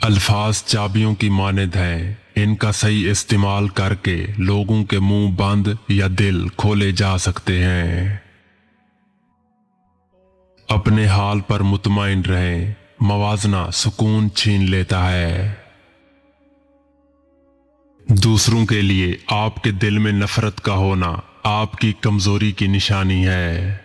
अल्फाज चाबियों की मानद हैं, इनका सही इस्तेमाल करके लोगों के मुंह बंद या दिल खोले जा सकते हैं। अपने हाल पर मुतमईन रहें, मवाजना सुकून छीन लेता है। दूसरों के लिए आपके दिल में नफरत का होना आपकी कमजोरी की निशानी है।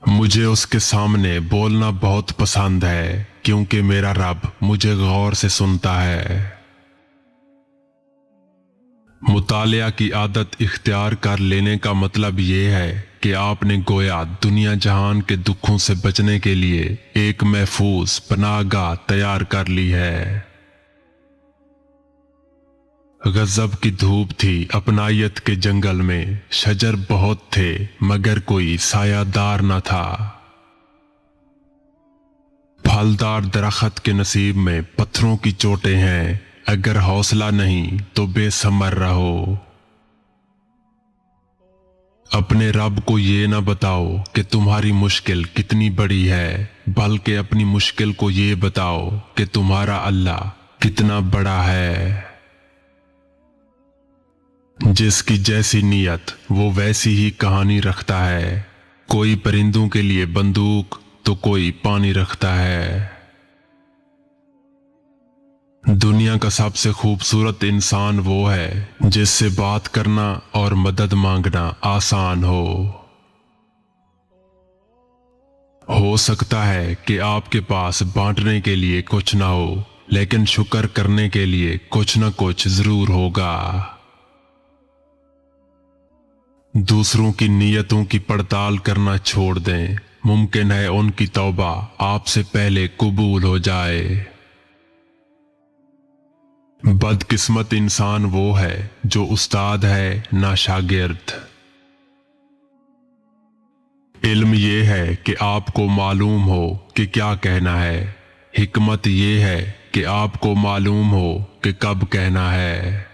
मुझे उसके सामने बोलना बहुत पसंद है, क्योंकि मेरा रब मुझे गौर से सुनता है। मुतालिया की आदत इख्तियार कर लेने का मतलब ये है कि आपने गोया दुनिया जहान के दुखों से बचने के लिए एक महफूज पनाहगाह तैयार कर ली है। गजब की धूप थी अपनायत के जंगल में, शजर बहुत थे मगर कोई सायादार न था। फलदार दरख्त के नसीब में पत्थरों की चोटें हैं, अगर हौसला नहीं तो बेसमर रहो। अपने रब को ये न बताओ कि तुम्हारी मुश्किल कितनी बड़ी है, बल्कि अपनी मुश्किल को ये बताओ कि तुम्हारा अल्लाह कितना बड़ा है। जिसकी जैसी नीयत वो वैसी ही कहानी रखता है। कोई परिंदों के लिए बंदूक तो कोई पानी रखता है। दुनिया का सबसे खूबसूरत इंसान वो है जिससे बात करना और मदद मांगना आसान हो सकता है कि आपके पास बांटने के लिए कुछ ना हो, लेकिन शुक्र करने के लिए कुछ ना कुछ जरूर होगा। दूसरों की नीयतों की पड़ताल करना छोड़ दें, मुमकिन है उनकी तौबा आपसे पहले कबूल हो जाए। बदकिस्मत इंसान वो है जो उस्ताद है ना शागिर्द। इल्म ये है कि आपको मालूम हो कि क्या कहना है, हिकमत ये है कि आपको मालूम हो कि कब कहना है।